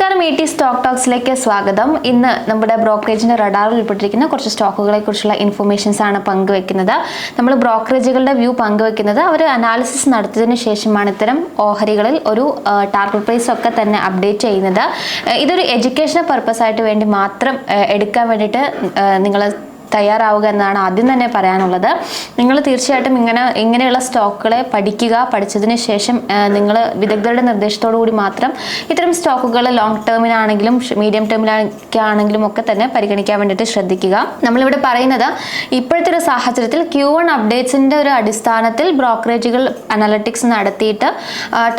നമസ്കാരം, സ്റ്റോക്ക് ടോക്സിലേക്ക് സ്വാഗതം. ഇന്ന് നമ്മുടെ ബ്രോക്കറേജിന്റെ റഡാറിൽ ഉൾപ്പെട്ടിരിക്കുന്ന കുറച്ച് സ്റ്റോക്കുകളെ കുറിച്ചുള്ള ഇൻഫർമേഷൻസ് ആണ് പങ്കുവെക്കുന്നത്. നമ്മൾ ബ്രോക്കറേജുകളുടെ വ്യൂ പങ്കുവെക്കുന്നത് അവർ അനാലിസിസ് നടത്തിയതിനു ശേഷമാണ് ഇത്തരം ഓഹരികളിൽ ഒരു ടാർഗറ്റ് പ്രൈസ് ഒക്കെ തന്നെ അപ്ഡേറ്റ് ചെയ്യുന്നത്. ഇതൊരു എഡ്യൂക്കേഷണൽ പർപ്പസ് ആയിട്ട് വേണ്ടി മാത്രം എടുക്കാൻ വേണ്ടിയിട്ട് നിങ്ങൾ തയ്യാറാവുക എന്നാണ് ആദ്യം തന്നെ പറയാനുള്ളത്. നിങ്ങൾ തീർച്ചയായിട്ടും ഇങ്ങനെയുള്ള സ്റ്റോക്കുകളെ പഠിച്ചതിന് ശേഷം നിങ്ങൾ വിദഗ്ധരുടെ നിർദ്ദേശത്തോടു കൂടി മാത്രം ഇത്തരം സ്റ്റോക്കുകൾ ലോങ് ടേമിനാണെങ്കിലും മീഡിയം ടേമിലാണെങ്കിലും ഒക്കെ തന്നെ പരിഗണിക്കാൻ വേണ്ടിയിട്ട് ശ്രദ്ധിക്കുക. നമ്മളിവിടെ പറയുന്നത് ഇപ്പോഴത്തെ ഒരു സാഹചര്യത്തിൽ Q1 അപ്ഡേറ്റ്സിന്റെ ഒരു അടിസ്ഥാനത്തിൽ ബ്രോക്കറേജുകൾ അനലിറ്റിക്സ് നടത്തിയിട്ട്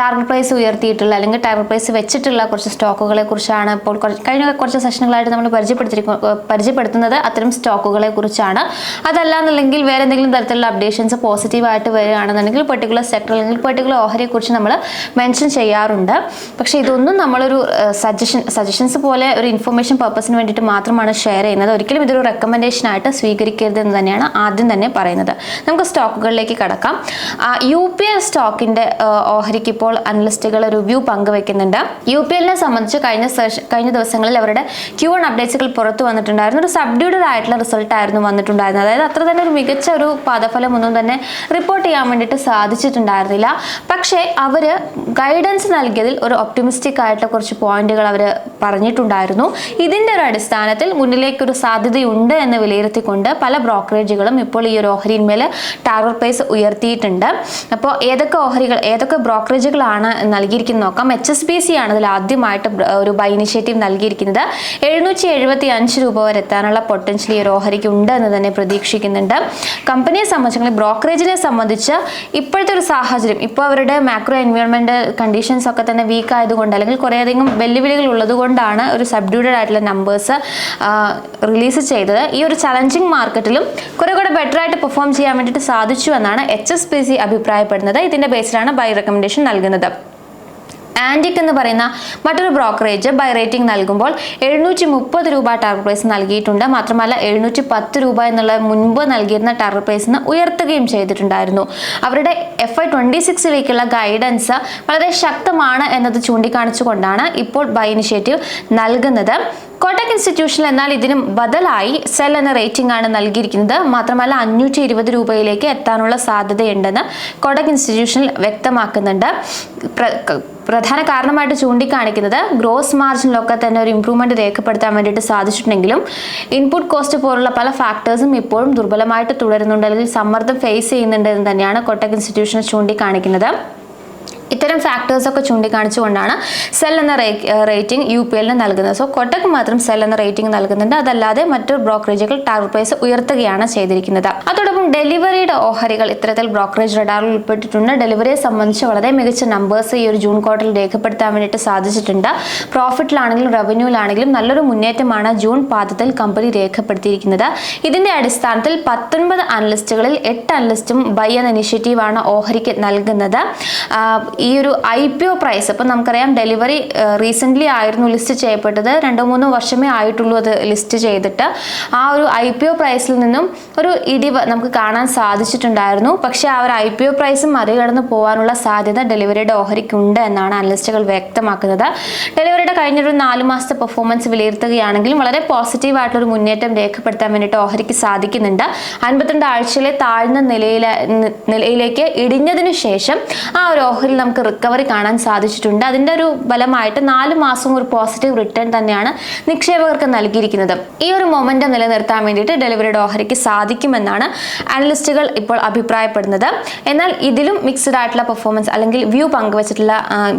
ടാർഗറ്റ് പ്രൈസ് ഉയർത്തിയിട്ടുള്ള അല്ലെങ്കിൽ ടാർഗറ്റ് പ്രൈസ് വെച്ചിട്ടുള്ള കുറച്ച് സ്റ്റോക്കുകളെ കുറിച്ചാണ് ഇപ്പോൾ കഴിഞ്ഞ കുറച്ച് സെഷനുകളായിട്ട് നമ്മൾ പരിചയപ്പെടുത്തുന്നത്. അത്തരം സ്റ്റോക്കുകളെ കുറിച്ചാണ്. അതല്ലാന്നുണ്ടെങ്കിൽ വേറെ എന്തെങ്കിലും തരത്തിലുള്ള അപ്ഡേഷൻസ് പോസിറ്റീവായിട്ട് വരികയാണെന്നുണ്ടെങ്കിൽ പെർട്ടിക്കുലർ സെക്ടർ അല്ലെങ്കിൽ പെർട്ടിക്കുലർ ഓഹരിയെ കുറിച്ച് നമ്മൾ മെൻഷൻ ചെയ്യാറുണ്ട്. പക്ഷേ ഇതൊന്നും നമ്മളൊരു സജഷൻസ് പോലെ ഒരു ഇൻഫർമേഷൻ പർപ്പസിന് വേണ്ടിയിട്ട് മാത്രമാണ് ഷെയർ ചെയ്യുന്നത്. ഒരിക്കലും ഇതൊരു റെക്കമെൻഡേഷൻ ആയിട്ട് സ്വീകരിക്കരുത് എന്ന് തന്നെയാണ് ആദ്യം തന്നെ പറയുന്നത്. നമുക്ക് സ്റ്റോക്കുകളിലേക്ക് കടക്കാം. UPL സ്റ്റോക്കിന്റെ ഓഹരിക്ക് ഇപ്പോൾ അനലിസ്റ്റുകൾ ഒരു വ്യൂ പങ്കുവെക്കുന്നുണ്ട്. UPL സംബന്ധിച്ച് കഴിഞ്ഞ ദിവസങ്ങളിൽ അവരുടെ Q1 അപ്ഡേറ്റ്സുകൾ പുറത്തു വന്നിട്ടുണ്ടായിരുന്നു. ഒരു സബ്ഡ്യൂഡ് ആയിട്ടുള്ള റിസൾട്ട് ആയിരുന്നു വന്നിട്ടുണ്ടായിരുന്നത്. അതായത് അത്ര തന്നെ ഒരു മികച്ച ഒരു പാദഫലം ഒന്നും തന്നെ റിപ്പോർട്ട് ചെയ്യാൻ വേണ്ടിയിട്ട് സാധിച്ചിട്ടുണ്ടായിരുന്നില്ല. പക്ഷേ അവർ ഗൈഡൻസ് നൽകിയതിൽ ഒരു ഒപ്റ്റിമിസ്റ്റിക് ആയിട്ടുള്ള കുറച്ച് പോയിന്റുകൾ അവർ പറഞ്ഞിട്ടുണ്ടായിരുന്നു. ഇതിന്റെ ഒരു അടിസ്ഥാനത്തിൽ മുന്നിലേക്കൊരു സാധ്യതയുണ്ട് എന്ന് വിലയിരുത്തിക്കൊണ്ട് പല ബ്രോക്കറേജുകളും ഇപ്പോൾ ഈ ഒരു ഓഹരിന്മേൽ ടാർഗറ്റ് പ്രൈസ് ഉയർത്തിയിട്ടുണ്ട്. അപ്പോൾ ഏതൊക്കെ ബ്രോക്കറേജുകളാണ് നൽകിയിരിക്കുന്നത് നോക്കാം. HSBC ആണ് അതിൽ ആദ്യമായിട്ട് ഒരു ബൈ ഇനിഷ്യേറ്റീവ് നൽകിയിരിക്കുന്നത്. 775 രൂപ വരെ എത്താനുള്ള പൊട്ടൻഷ്യൽ ഈ ഒരു ഓഹരിക്ക് ഉണ്ട് എന്ന് തന്നെ പ്രതീക്ഷിക്കുന്നുണ്ട്. കമ്പനിയെ സംബന്ധിച്ച് ബ്രോക്കറേജിനെ സംബന്ധിച്ച് ഇപ്പോഴത്തെ ഒരു സാഹചര്യം, ഇപ്പോൾ അവരുടെ മാക്രോ എൻവയോൺമെന്റൽ കണ്ടീഷൻസ് ഒക്കെ തന്നെ വീക്ക് ആയതുകൊണ്ട് അല്ലെങ്കിൽ കുറേയധികം വെല്ലുവിളികൾ ഉള്ളതുകൊണ്ടാണ് ഒരു സബ്ഡ്യൂട്ടഡ് ആയിട്ടുള്ള നമ്പേഴ്സ് റിലീസ് ചെയ്തത്. ഈ ഒരു ചലഞ്ചിങ് മാർക്കറ്റിലും കുറെ കൂടെ ബെറ്റർ ആയിട്ട് പെർഫോം ചെയ്യാൻ വേണ്ടിയിട്ട് സാധിച്ചു എന്നാണ് HSBC അഭിപ്രായപ്പെടുന്നത്. ഇതിന്റെ ബേസിലാണ് ബൈ റെക്കമെൻഡേഷൻ നൽകുന്നത്. ആൻറ്റിക് എന്ന് പറയുന്ന മറ്റൊരു ബ്രോക്കറേജ് ബൈ റേറ്റിംഗ് നൽകുമ്പോൾ 730 രൂപ ടാർഗറ്റ് പ്രൈസ് നൽകിയിട്ടുണ്ട്. മാത്രമല്ല 710 രൂപ എന്നുള്ള മുൻപ് നൽകിയിരുന്ന ടാർഗറ്റ് പ്രൈസിന് ഉയർത്തുകയും ചെയ്തിട്ടുണ്ടായിരുന്നു. അവരുടെ FY26ലേക്കുള്ള ഗൈഡൻസ് വളരെ ശക്തമാണ് എന്നത് ചൂണ്ടിക്കാണിച്ചുകൊണ്ടാണ് ഇപ്പോൾ ബൈ ഇനിഷ്യേറ്റീവ് നൽകുന്നത്. കോട്ടക് ഇൻസ്റ്റിറ്റ്യൂഷണൽ എന്നാൽ ഇതിനും ബദലായി സെൽ എന്ന റേറ്റിംഗ് ആണ് നൽകിയിരിക്കുന്നത്. മാത്രമല്ല 520 രൂപയിലേക്ക് എത്താനുള്ള സാധ്യതയുണ്ടെന്ന് കോട്ടക് ഇൻസ്റ്റിറ്റ്യൂഷണൽ വ്യക്തമാക്കുന്നുണ്ട്. പ്രധാന കാരണമായിട്ട് ചൂണ്ടിക്കാണിക്കുന്നത് ഗ്രോസ് മാർജിനിലൊക്കെ തന്നെ ഒരു ഇംപ്രൂവ്മെന്റ് രേഖപ്പെടുത്താൻ വേണ്ടിയിട്ട് സാധിച്ചിട്ടുണ്ടെങ്കിലും ഇൻപുട്ട് കോസ്റ്റ് പോലുള്ള പല ഫാക്ടേഴ്സും ഇപ്പോഴും ദുർബലമായിട്ട് തുടരുന്നുണ്ട്, അല്ലെങ്കിൽ സമ്മർദ്ദം ഫേസ് ചെയ്യുന്നുണ്ട് എന്ന് തന്നെയാണ് കോട്ടക് ഇൻസ്റ്റിറ്റ്യൂഷൻ ചൂണ്ടിക്കാണിക്കുന്നത്. ഇത്തരം ഫാക്ടേഴ്സ് ഒക്കെ ചൂണ്ടിക്കാണിച്ചുകൊണ്ടാണ് സെൽ എന്ന റേറ്റിംഗ് UPL നൽകുന്നത്. സോ കൊട്ടക് മാത്രം സെൽ എന്ന റേറ്റിംഗ് നൽകുന്നുണ്ട്. അതല്ലാതെ മറ്റു ബ്രോക്കറേജുകൾ ടാർഗറ്റ് പ്രൈസ് ഉയർത്തുകയാണ് ചെയ്തിരിക്കുന്നത്. അതോടൊപ്പം ഡെലിവറിയുടെ ഓഹരികൾ ഇത്തരത്തിൽ ബ്രോക്കറേജ് റഡാറിൽ ഉൾപ്പെട്ടിട്ടുണ്ട്. ഡെലിവറിയെ സംബന്ധിച്ച് വളരെ മികച്ച നമ്പേഴ്സ് ഈ ഒരു ജൂൺ ക്വാർട്ടറിൽ രേഖപ്പെടുത്താൻ വേണ്ടിയിട്ട് സാധിച്ചിട്ടുണ്ട്. പ്രോഫിറ്റിലാണെങ്കിലും റവന്യൂലാണെങ്കിലും നല്ലൊരു മുന്നേറ്റമാണ് ജൂൺ പാദത്തിൽ കമ്പനി രേഖപ്പെടുത്തിയിരിക്കുന്നത്. ഇതിന്റെ അടിസ്ഥാനത്തിൽ 19 അനലിസ്റ്റുകളിൽ 8 അനലിസ്റ്റും ബൈ എന്ന ഇനിഷ്യേറ്റീവാണ് ഓഹരിക്ക് നൽകുന്നത്. ഈ ഒരു IPO പ്രൈസ് ഇപ്പം നമുക്കറിയാം, ഡെലിവറി റീസെൻ്റ്ലി ആയിരുന്നു ലിസ്റ്റ് ചെയ്യപ്പെട്ടത്. 2-3 വർഷമേ ആയിട്ടുള്ളൂ അത് ലിസ്റ്റ് ചെയ്തിട്ട്. ആ ഒരു IPO പ്രൈസിൽ നിന്നും ഒരു ഇടിവ് നമുക്ക് കാണാൻ സാധിച്ചിട്ടുണ്ടായിരുന്നു. പക്ഷേ ആ ഒരു IPO പ്രൈസ് മറികടന്ന് പോകാനുള്ള സാധ്യത ഡെലിവറിയുടെ ഓഹരിക്കുണ്ട് എന്നാണ് അനലിസ്റ്റുകൾ വ്യക്തമാക്കുന്നത്. ഡെലിവറിയുടെ കഴിഞ്ഞൊരു 4 മാസത്തെ പെർഫോമൻസ് വിലയിരുത്തുകയാണെങ്കിൽ വളരെ പോസിറ്റീവായിട്ടൊരു മുന്നേറ്റം രേഖപ്പെടുത്താൻ വേണ്ടിയിട്ട് ഓഹരിക്ക് സാധിക്കുന്നുണ്ട്. 52 ആഴ്ചയിലെ താഴ്ന്ന നിലയിലേക്ക് ഇടിഞ്ഞതിനു ശേഷം ആ ഒരു ഓഹരി നമുക്ക് റിക്കവറി കാണാൻ സാധിച്ചിട്ടുണ്ട്. അതിന്റെ ഒരു ഫലമായിട്ട് 4 മാസം ഒരു പോസിറ്റീവ് റിട്ടേൺ തന്നെയാണ് നിക്ഷേപകർക്ക് നൽകിയിരിക്കുന്നത്. ഈ ഒരു മൊമെന്റം നിലനിർത്താൻ വേണ്ടിയിട്ട് ഡെലിവറിയുടെ ഓഹരിക്ക് സാധിക്കുമെന്നാണ് അനലിസ്റ്റുകൾ ഇപ്പോൾ അഭിപ്രായപ്പെടുന്നത്. എന്നാൽ ഇതിലും മിക്സ്ഡ് ആയിട്ടുള്ള പെർഫോമൻസ് അല്ലെങ്കിൽ വ്യൂ പങ്കുവച്ചിട്ടുള്ള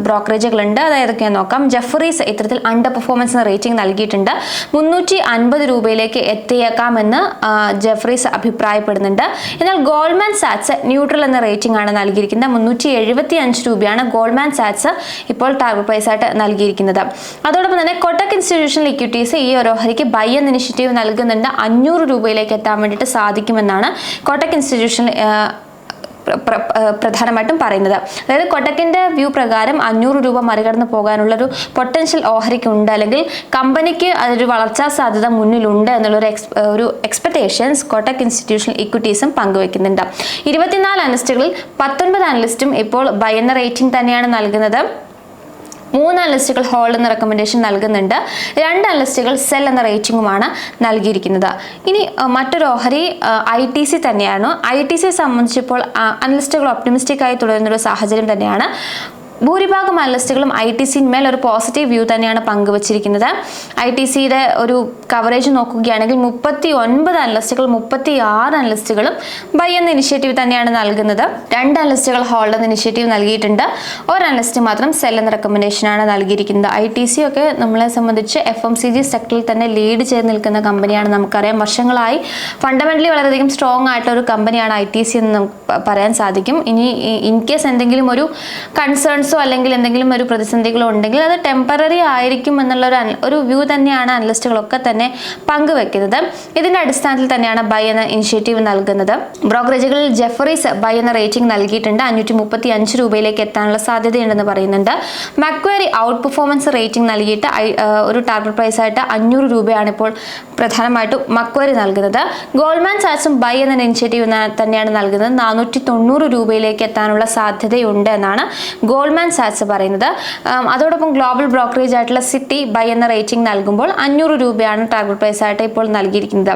ബ്രോക്കറേജുകൾ ഉണ്ട്. അതായത് നോക്കാം. ജെഫറീസ് ഇത്തരത്തിൽ അണ്ടർ പെർഫോമൻസ് എന്ന റേറ്റിംഗ് നൽകിയിട്ടുണ്ട്. 350 രൂപയിലേക്ക് എത്തിയേക്കാമെന്ന് ജെഫറീസ് അഭിപ്രായപ്പെടുന്നുണ്ട്. എന്നാൽ ഗോൾഡ്മാൻ സാറ്റ്സ് ന്യൂട്രൽ എന്ന റേറ്റിംഗ് ആണ് നൽകിയിരിക്കുന്നത്. 375 രൂപയാണ് ഗോൾഡ്മാൻ സാറ്റ്സ് ഇപ്പോൾ ടാർഗറ്റ് പ്രൈസ് ആയിട്ട് നൽകിയിരിക്കുന്നത്. അതോടൊപ്പം തന്നെ കൊട്ടക് ഇൻസ്റ്റിറ്റ്യൂഷണൽ ഇക്വിറ്റീസ് ഈ ഒരു ഓഹരിക്ക് ബൈ എന്ന ഇനിഷ്യേറ്റീവ് നൽകുന്നുണ്ട്. 500 രൂപയിലേക്ക് എത്താൻ വേണ്ടിയിട്ട് സാധിക്കുമെന്നാണ് കൊട്ടക് ഇൻസ്റ്റിറ്റ്യൂഷണൽ പ്രധാനമായിട്ടും പറയുന്നത്. അതായത് കൊട്ടക്കിന്റെ വ്യൂ പ്രകാരം 500 രൂപ മറികടന്ന് പോകാനുള്ളൊരു പൊട്ടൻഷ്യൽ ഓഹരിക്കുണ്ട്, അല്ലെങ്കിൽ കമ്പനിക്ക് അതൊരു വളർച്ചാ സാധ്യത മുന്നിലുണ്ട് എന്നുള്ളൊരു എക്സ്പെക്ടേഷൻസ് കൊട്ടക് ഇൻസ്റ്റിറ്റ്യൂഷണൽ ഇക്വിറ്റീസും പങ്കുവെക്കുന്നുണ്ട്. 24 അനലിസ്റ്റുകളിൽ 19 അനലിസ്റ്റും ഇപ്പോൾ ബൈ എന്ന റേറ്റിംഗ് തന്നെയാണ് നൽകുന്നത്. 3 അനലിസ്റ്റുകൾ ഹോൾഡ് എന്ന റെക്കമെൻഡേഷൻ നൽകുന്നുണ്ട്. 2 അനലിസ്റ്റുകൾ സെൽ എന്ന റേറ്റിംഗുമാണ് നൽകിയിരിക്കുന്നത്. ഇനി മറ്റൊരു ഓഹരി ITC തന്നെയാണ്. ITC സംബന്ധിച്ചിപ്പോൾ അനലിസ്റ്റുകൾ ഒപ്റ്റിമിസ്റ്റിക് ആയി തുടരുന്നൊരു സാഹചര്യം തന്നെയാണ്. ഭൂരിഭാഗം അനലിസ്റ്റുകളും ITC-മേൽ ഒരു പോസിറ്റീവ് വ്യൂ തന്നെയാണ് പങ്കുവച്ചിരിക്കുന്നത്. ITC-യുടെ ഒരു കവറേജ് നോക്കുകയാണെങ്കിൽ 39 അനലിസ്റ്റുകൾ 36 അനലിസ്റ്റുകളും ബൈ എന്ന ഇനിഷ്യേറ്റീവ് തന്നെയാണ് നൽകുന്നത്. 2 അനലിസ്റ്റുകൾ ഹോൾഡ് എന്ന ഇനിഷ്യേറ്റീവ് നൽകിയിട്ടുണ്ട്. ഒരു അനലിസ്റ്റ് മാത്രം സെൽ എന്ന റെക്കമെൻഡേഷനാണ് നൽകിയിരിക്കുന്നത്. ITC ഒക്കെ നമ്മളെ സംബന്ധിച്ച് FMCG സെക്ടറിൽ തന്നെ ലീഡ് ചെയ്ത് നിൽക്കുന്ന കമ്പനിയാണ്. നമുക്കറിയാം, വർഷങ്ങളായി ഫണ്ടമെന്റലി വളരെയധികം സ്ട്രോങ് ആയിട്ടുള്ള ഒരു കമ്പനിയാണ് ITC എന്ന് നമുക്ക് പറയാൻ സാധിക്കും. ഇനി ഇൻ കേസ് എന്തെങ്കിലും ഒരു കൺസേൺസ് അല്ലെങ്കിൽ എന്തെങ്കിലും ഒരു പ്രതിസന്ധികളോ ഉണ്ടെങ്കിൽ അത് ടെമ്പററി ആയിരിക്കും എന്നുള്ള ഒരു വ്യൂ തന്നെയാണ് അനലിസ്റ്റുകളൊക്കെ തന്നെ പങ്കുവെക്കുന്നത്. ഇതിന്റെ അടിസ്ഥാനത്തിൽ തന്നെയാണ് ബൈ എന്ന ഇനിഷ്യേറ്റീവ് നൽകുന്നത്. ബ്രോക്കറേജുകളിൽ ജെഫറീസ് ബൈ എന്ന റേറ്റിംഗ് നൽകിയിട്ടുണ്ട്. 535 രൂപയിലേക്ക് എത്താനുള്ള സാധ്യതയുണ്ടെന്ന് പറയുന്നുണ്ട്. മക്വേറി ഔട്ട് പെർഫോമൻസ് റേറ്റിംഗ് നൽകിയിട്ട് ഒരു ടാർഗറ്റ് പ്രൈസ് ആയിട്ട് 500 രൂപയാണ് ഇപ്പോൾ പ്രധാനമായിട്ടും മക്വേറി നൽകുന്നത്. ഗോൾഡ്മാൻ സാക്സും ബൈ എന്ന ഇനിഷ്യേറ്റീവ് തന്നെയാണ് നൽകുന്നത്. 490 രൂപയിലേക്ക് എത്താനുള്ള സാധ്യതയുണ്ട് എന്നാണ് ഗോൾഡ്മാൻ സാറ്റ്സ് പറയുന്നത്. അതോടൊപ്പം ഗ്ലോബൽ ബ്രോക്കറേജ് ആയിട്ടുള്ള സിറ്റി ബൈ എന്ന റേറ്റിംഗ് നൽകുമ്പോൾ 500 രൂപയാണ് ടാർഗറ്റ് പ്രൈസ് ആയിട്ട് ഇപ്പോൾ നൽകിയിരിക്കുന്നത്.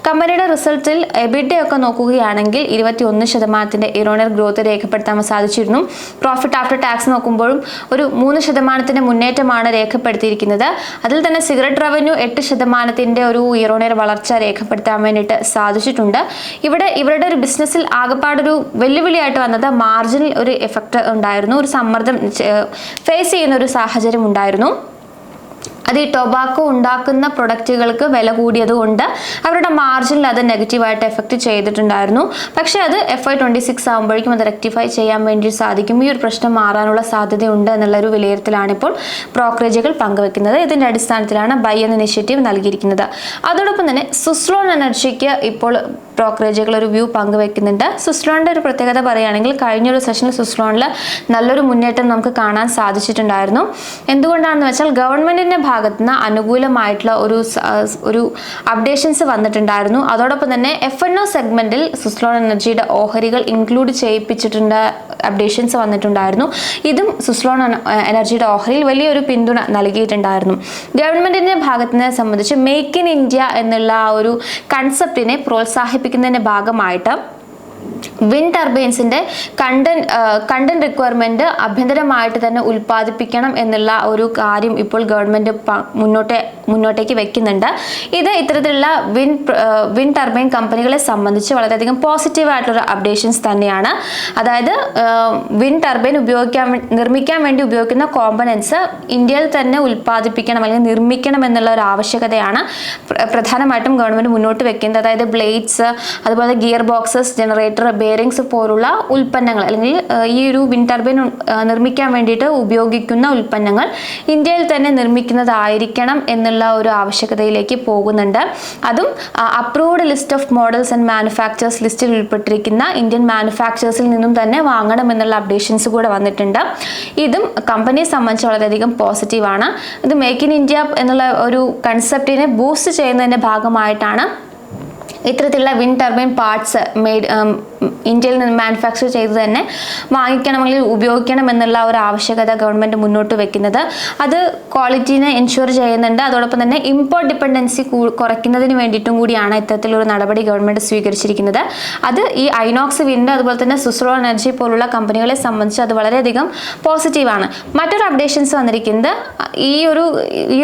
കമ്പനിയുടെ റിസൾട്ടിൽ എബിഡ ഒക്കെ നോക്കുകയാണെങ്കിൽ 21% ഇറോണിയർ ഗ്രോത്ത് രേഖപ്പെടുത്താൻ സാധിച്ചിരുന്നു. പ്രോഫിറ്റ് ആഫ്റ്റർ ടാക്സ് നോക്കുമ്പോഴും ഒരു 3% മുന്നേറ്റമാണ് രേഖപ്പെടുത്തിയിരിക്കുന്നത്. അതിൽ തന്നെ സിഗരറ്റ് റവന്യൂ 8% ഒരു ഇറോണിയർ വളർച്ച രേഖപ്പെടുത്താൻ വേണ്ടിയിട്ട് സാധിച്ചിട്ടുണ്ട്. ഇവരുടെ ഒരു ബിസിനസ്സിൽ ആകെപ്പാടൊരു വെല്ലുവിളിയായിട്ട് വന്നത് മാർജിനിൽ ഒരു എഫക്റ്റ് ഉണ്ടായിരുന്നു. ഒരു സമ്മർദ്ദം ഫേസ് ചെയ്യുന്ന ഒരു സാഹചര്യം ഉണ്ടായിരുന്നു. അത് ഈ ടൊബാക്കോ ഉണ്ടാക്കുന്ന പ്രൊഡക്റ്റുകൾക്ക് വില കൂടിയതുകൊണ്ട് അവരുടെ മാർജിനിൽ അത് നെഗറ്റീവായിട്ട് എഫക്റ്റ് ചെയ്തിട്ടുണ്ടായിരുന്നു. പക്ഷേ അത് FY26 ആകുമ്പോഴേക്കും അത് റെക്ടിഫൈ ചെയ്യാൻ വേണ്ടി സാധിക്കും. ഈ ഒരു പ്രശ്നം മാറാനുള്ള സാധ്യതയുണ്ട് എന്നുള്ളൊരു വിലയിരുത്തലാണ് ഇപ്പോൾ ബ്രോക്കറേജുകൾ പങ്കുവെക്കുന്നത്. ഇതിൻ്റെ അടിസ്ഥാനത്തിലാണ് ബൈ എന്ന ഇനിഷ്യേറ്റീവ് നൽകിയിരിക്കുന്നത്. അതോടൊപ്പം തന്നെ സുസ്ലോൺ എനർജിക്ക് ഇപ്പോൾ ബ്രോക്കറേജുകൾ ഒരു വ്യൂ പങ്കുവെക്കുന്നുണ്ട്. സുസ്ലോണിൻ്റെ ഒരു പ്രത്യേകത പറയുകയാണെങ്കിൽ കഴിഞ്ഞൊരു സെഷനിൽ സുസ്ലോണിൽ നല്ലൊരു മുന്നേറ്റം നമുക്ക് കാണാൻ സാധിച്ചിട്ടുണ്ടായിരുന്നു. എന്തുകൊണ്ടാണെന്ന് വെച്ചാൽ ഗവൺമെൻറ്റിൻ്റെ ഭാഗത്തുനിന്ന് അനുകൂലമായിട്ടുള്ള ഒരു അപ്ഡേഷൻസ് വന്നിട്ടുണ്ടായിരുന്നു. അതോടൊപ്പം തന്നെ F&O സെഗ്മെന്റിൽ സുസ്ലോൺ എനർജിയുടെ ഓഹരികൾ ഇൻക്ലൂഡ് ചെയ്യിപ്പിച്ചിട്ടുണ്ട് അപ്ഡേഷൻസ് വന്നിട്ടുണ്ടായിരുന്നു. ഇതും സുസ്ലോൺ എനർജിയുടെ ഓഹരിയിൽ വലിയൊരു പിന്തുണ നൽകിയിട്ടുണ്ടായിരുന്നു. ഗവൺമെന്റിന്റെ ഭാഗത്തിനെ സംബന്ധിച്ച് മേക്ക് ഇൻ ഇന്ത്യ എന്നുള്ള ആ ഒരു കൺസെപ്റ്റിനെ പ്രോത്സാഹിപ്പിക്കുന്നതിന്റെ ഭാഗമായിട്ട് വിൻഡ് ടർബൈൻസിന്റെ കണ്ടന്റ് റിക്വയർമെന്റ് ആഭ്യന്തരമായിട്ട് തന്നെ ഉൽപ്പാദിപ്പിക്കണം എന്നുള്ള ഒരു കാര്യം ഇപ്പോൾ ഗവൺമെന്റ് മുന്നോട്ടേക്ക് വെക്കുന്നുണ്ട്. ഇത് ഇത്തരത്തിലുള്ള വിൻഡ് ടർബൈൻ കമ്പനികളെ സംബന്ധിച്ച് വളരെയധികം പോസിറ്റീവായിട്ടുള്ള അപ്ഡേഷൻസ് തന്നെയാണ്. അതായത് വിൻഡ് ടർബൈൻ നിർമ്മിക്കാൻ വേണ്ടി ഉപയോഗിക്കുന്ന കോമ്പണൻസ് ഇന്ത്യയിൽ തന്നെ ഉൽപ്പാദിപ്പിക്കണം അല്ലെങ്കിൽ നിർമ്മിക്കണം എന്നുള്ള ഒരു ആവശ്യകതയാണ് പ്രധാനമായിട്ടും ഗവൺമെന്റ് മുന്നോട്ട് വെക്കുന്നത്. അതായത് ബ്ലേഡ്സ്, അതുപോലെ ഗിയർ ബോക്സസ്, ജനറേറ്റർ, ബെയറിങ്സ് പോലുള്ള ഉൽപ്പന്നങ്ങൾ അല്ലെങ്കിൽ ഈ ഒരു വിൻഡ് ടർബൈൻ നിർമ്മിക്കാൻ വേണ്ടിയിട്ട് ഉപയോഗിക്കുന്ന ഉൽപ്പന്നങ്ങൾ ഇന്ത്യയിൽ തന്നെ നിർമ്മിക്കുന്നതായിരിക്കണം എന്നുള്ള ഒരു ആവശ്യകതയിലേക്ക് പോകുന്നുണ്ട്. അതും approved list of models and manufacturers ലിസ്റ്റിൽ ഉൾപ്പെട്ടിരിക്കുന്ന ഇന്ത്യൻ മാനുഫാക്ചേഴ്സിൽ നിന്നും തന്നെ വാങ്ങണം എന്നുള്ള അപ്ഡേഷൻസ് കൂടെ വന്നിട്ടുണ്ട്. ഇതും കമ്പനിയെ സംബന്ധിച്ച് വളരെയധികം പോസിറ്റീവാണ്. ഇത് മേക്ക് ഇൻ ഇന്ത്യ എന്നുള്ള ഒരു കൺസെപ്റ്റിനെ ബൂസ്റ്റ് ചെയ്യുന്നതിൻ്റെ ഭാഗമായിട്ടാണ് ഇത്തരത്തിലുള്ള വിൻഡ് ടർബൈൻ പാർട്സ് ഇന്ത്യയിൽ നിന്ന് മാനുഫാക്ചർ ചെയ്ത് തന്നെ വാങ്ങിക്കണമെങ്കിൽ ഉപയോഗിക്കണം എന്നുള്ള ഒരു ആവശ്യകത ഗവൺമെൻറ് മുന്നോട്ട് വെക്കുന്നത്. അത് ക്വാളിറ്റീനെ എൻഷുർ ചെയ്യുന്നുണ്ട്. അതോടൊപ്പം തന്നെ ഇമ്പോർട്ട് ഡിപ്പെൻഡൻസി കുറയ്ക്കുന്നതിന് വേണ്ടിയിട്ടും കൂടിയാണ് ഇത്തരത്തിലൊരു നടപടി ഗവൺമെൻറ് സ്വീകരിച്ചിരിക്കുന്നത്. അത് ഈ ഐനോക്സ് വിൻഡ് അതുപോലെ തന്നെ സുസ്ലോൺ എനർജി പോലുള്ള കമ്പനികളെ സംബന്ധിച്ച് അത് വളരെയധികം പോസിറ്റീവാണ്. മറ്റൊരു അപ്ഡേഷൻസ് വന്നിരിക്കുന്നത് ഈ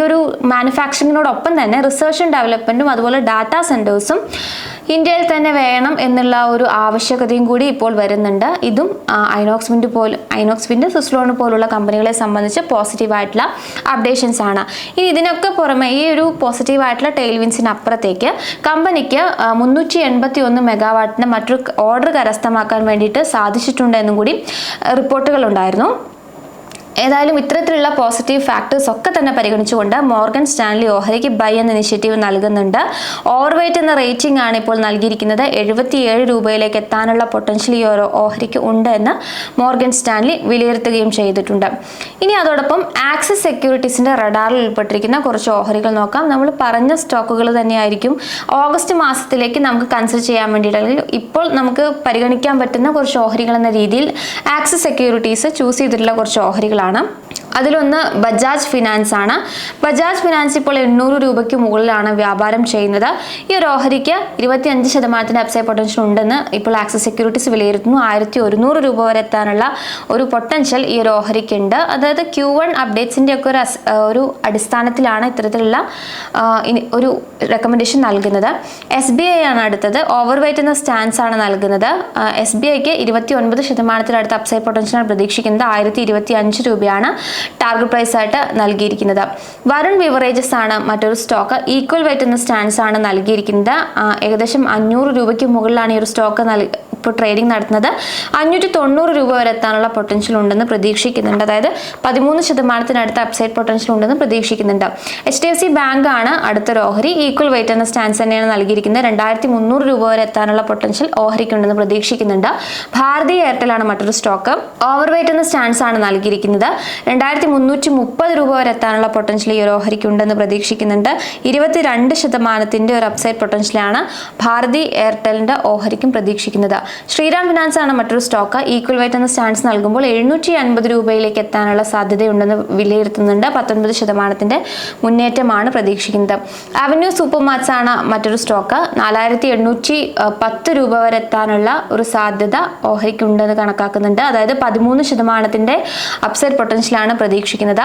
ഒരു മാനുഫാക്ചറിങ്ങിനോടൊപ്പം തന്നെ റിസർച്ച് ആൻഡ് ഡെവലപ്മെൻറ്റും അതുപോലെ ഡാറ്റാ സെൻറ്റേഴ്സും ഇന്ത്യയിൽ തന്നെ വേണം എന്നുള്ള ഒരു ആവശ്യകതയും കൂടി ഇപ്പോൾ വരുന്നുണ്ട്. ഇതും ഐനോക്സ് വിൻഡ് സുസ്ലോൺ പോലുള്ള കമ്പനികളെ സംബന്ധിച്ച് പോസിറ്റീവായിട്ടുള്ള അപ്ഡേഷൻസ് ആണ്. ഇനി ഇതിനൊക്കെ പുറമെ ഈ ഒരു പോസിറ്റീവായിട്ടുള്ള ടെയിൽവിൻസിന് അപ്പുറത്തേക്ക് കമ്പനിക്ക് 381 മെഗാവാട്ടിന് മറ്റൊരു ഓർഡർ കരസ്ഥമാക്കാൻ വേണ്ടിയിട്ട് സാധിച്ചിട്ടുണ്ട് എന്നും കൂടി റിപ്പോർട്ടുകൾ ഉണ്ടായിരുന്നു. ഏതായാലും ഇത്തരത്തിലുള്ള പോസിറ്റീവ് ഫാക്ടേഴ്സ് ഒക്കെ തന്നെ പരിഗണിച്ചുകൊണ്ട് മോർഗൻ സ്റ്റാൻലി ഓഹരിക്ക് ബൈ എന്ന ഇനിഷ്യേറ്റീവ് നൽകുന്നുണ്ട്. ഓവർവെയ്റ്റ് എന്ന റേറ്റിംഗ് ആണ് ഇപ്പോൾ നൽകിയിരിക്കുന്നത്. 77 രൂപയിലേക്ക് എത്താനുള്ള പൊട്ടൻഷ്യൽ ഈ ഓഹരിക്ക് ഉണ്ട് എന്ന് മോർഗൻ സ്റ്റാൻലി വിലയിരുത്തുകയും ചെയ്തിട്ടുണ്ട്. ഇനി അതോടൊപ്പം ആക്സിസ് സെക്യൂരിറ്റീസിന്റെ റഡാറിൽ ഉൾപ്പെട്ടിരിക്കുന്ന കുറച്ച് ഓഹരികൾ നോക്കാം. നമ്മൾ പറഞ്ഞ സ്റ്റോക്കുകൾ തന്നെയായിരിക്കും ഓഗസ്റ്റ് മാസത്തിലേക്ക് നമുക്ക് കൺസിഡർ ചെയ്യാൻ വേണ്ടിയിട്ട്, അല്ലെങ്കിൽ ഇപ്പോൾ നമുക്ക് പരിഗണിക്കാൻ പറ്റുന്ന കുറച്ച് ഓഹരികൾ എന്ന രീതിയിൽ ആക്സിസ് സെക്യൂരിറ്റീസ് ചൂസ് ചെയ്തിട്ടുള്ള കുറച്ച് ഓഹരികളാണ്. അതിലൊന്ന് ബജാജ് ഫിനാൻസ് ആണ്. ബജാജ് ഫിനാൻസ് ഇപ്പോൾ 800 രൂപയ്ക്ക് മുകളിലാണ് വ്യാപാരം ചെയ്യുന്നത്. ഈ ഒരു ഓഹരിക്ക് 25% അപ്സൈഡ് പൊട്ടൻഷ്യൽ ഉണ്ടെന്ന് ഇപ്പോൾ ആക്സിസ് സെക്യൂരിറ്റീസ് വിലയിരുത്തുന്നു. 1100 രൂപ വരെ എത്താനുള്ള ഒരു പൊട്ടൻഷ്യൽ ഈ ഒരു ഓഹരിക്കുണ്ട്. അതായത് Q1 അപ്ഡേറ്റ്സിന്റെ ഒക്കെ ഒരു അടിസ്ഥാനത്തിലാണ് ഇത്തരത്തിലുള്ള ഒരു റെക്കമെൻഡേഷൻ നൽകുന്നത്. SBI ആണ് അടുത്തത്. ഓവർ വെയിറ്റ് എന്ന സ്റ്റാൻസ് ആണ് നൽകുന്നത്. SBIക്ക് 29% അപ്സൈഡ് പൊട്ടൻഷ്യൽ പ്രതീക്ഷിക്കുന്നത്. 1025 രൂപയാണ് ടാർഗറ്റ് പ്രൈസ് ആയിട്ട് നൽകിയിരിക്കുന്നത്. വരുൺ ബിവറേജസ് ആണ് മറ്റൊരു സ്റ്റോക്ക്. ഈക്വൽ വെയിറ്റ് എന്ന സ്റ്റാൻസ് ആണ് നൽകിയിരിക്കുന്നത്. ഏകദേശം 500 രൂപയ്ക്ക് മുകളിലാണ് ഈ ഒരു സ്റ്റോക്ക് ഇപ്പോൾ ട്രേഡിംഗ് നടത്തുന്നത്. 590 രൂപ വരെ എത്താനുള്ള പൊട്ടൻഷ്യൽ ഉണ്ടെന്ന് പ്രതീക്ഷിക്കുന്നുണ്ട്. അതായത് 13% അപ്സൈഡ് പൊട്ടൻഷ്യൽ ഉണ്ടെന്ന് പ്രതീക്ഷിക്കുന്നുണ്ട്. HDFC ബാങ്ക് ആണ് അടുത്തൊരു ഓഹരി. ഈക്വൽ വെയിറ്റ് എന്ന സ്റ്റാൻസ് തന്നെയാണ് നൽകിയിരിക്കുന്നത്. 2300 രൂപ വരെ എത്താനുള്ള പൊട്ടൻഷ്യൽ ഓഹരിക്കുണ്ടെന്ന് പ്രതീക്ഷിക്കുന്നുണ്ട്. ഭാരതി എയർടെൽ ആണ് മറ്റൊരു സ്റ്റോക്ക്. ഓവർ വെയിറ്റ് എന്ന സ്റ്റാൻസ് ആണ് നൽകിയിരിക്കുന്നത്. 2330 രൂപ വരെ എത്താനുള്ള പൊട്ടൻഷ്യൽ ഈ ഒരു ഓഹരിക്കുണ്ടെന്ന് പ്രതീക്ഷിക്കുന്നുണ്ട്. 22% ഒരു അപ്സൈഡ് പൊട്ടൻഷ്യലാണ് ഭാരതി എയർടെലിന്റെ ഓഹരിക്കും പ്രതീക്ഷിക്കുന്നത്. ശ്രീറാം ഫിനാൻസ് ആണ് മറ്റൊരു സ്റ്റോക്ക്. ഈക്വൽ വെയിറ്റ് എന്ന സ്റ്റാൻസ് നൽകുമ്പോൾ 750 രൂപയിലേക്ക് എത്താനുള്ള സാധ്യതയുണ്ടെന്ന് വിലയിരുത്തുന്നുണ്ട്. 19% മുന്നേറ്റമാണ് പ്രതീക്ഷിക്കുന്നത്. അവന്യൂ സൂപ്പർ മാർട്സ് ആണ് മറ്റൊരു സ്റ്റോക്ക്. 4810 രൂപ വരെ എത്താനുള്ള ഒരു സാധ്യത ഓഹരിക്കുണ്ടെന്ന് കണക്കാക്കുന്നുണ്ട്. അതായത് 13% അപ്സൈഡ് പൊട്ടൻഷ്യലാണ് പ്രതീക്ഷിക്കുന്നത്.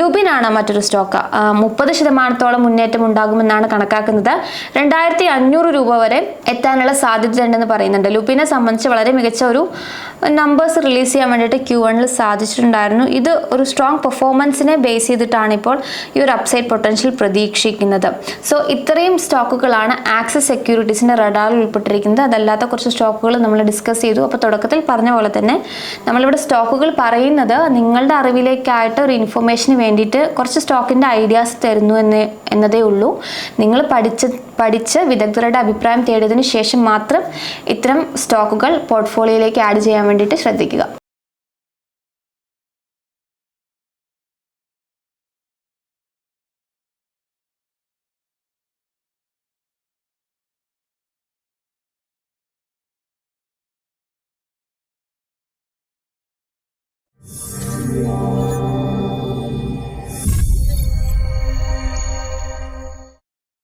ലുപിൻ ആണ് മറ്റൊരു സ്റ്റോക്ക്. 30% മുന്നേറ്റം ഉണ്ടാകുമെന്നാണ് കണക്കാക്കുന്നത്. 2500 രൂപ വരെ എത്താനുള്ള സാധ്യത ഉണ്ടെന്ന് പറയുന്നുണ്ട്. ലുപിനെ സംബന്ധിച്ച് വളരെ മികച്ച ഒരു നമ്പേഴ്സ് റിലീസ് ചെയ്യാൻ വേണ്ടിയിട്ട് Q1 സാധിച്ചിട്ടുണ്ടായിരുന്നു. ഇത് ഒരു സ്ട്രോങ് പെർഫോമൻസിനെ ബേസ് ചെയ്തിട്ടാണ് ഇപ്പോൾ ഈ ഒരു അപ്സൈഡ് പൊട്ടൻഷ്യൽ പ്രതീക്ഷിക്കുന്നത്. സോ ഇത്രയും സ്റ്റോക്കുകളാണ് ആക്സിസ് സെക്യൂരിറ്റീസിന്റെ റഡാറിൽ ഉൾപ്പെട്ടിരിക്കുന്നത്. അതല്ലാത്ത കുറച്ച് സ്റ്റോക്കുകൾ നമ്മൾ ഡിസ്കസ് ചെയ്തു. അപ്പോൾ തുടക്കത്തിൽ പറഞ്ഞ പോലെ തന്നെ നമ്മളിവിടെ സ്റ്റോക്കുകൾ പറയുന്നത് നിങ്ങളുടെ അറിവിലേക്കായിട്ട് ഒരു ഇൻഫർമേഷന് വേണ്ടിയിട്ട് കുറച്ച് സ്റ്റോക്കിന്റെ ഐഡിയാസ് തരുന്നു എന്നതേ ഉള്ളൂ. നിങ്ങൾ പഠിച്ച് വിദഗ്ധരുടെ അഭിപ്രായം തേടിയതിനു ശേഷം മാത്രം ഇത്തരം സ്റ്റോക്കുകൾ പോർട്ട്ഫോളിയോയിലേക്ക് ആഡ് ചെയ്യാൻ വേണ്ടിയിട്ട് ശ്രദ്ധിക്കുക.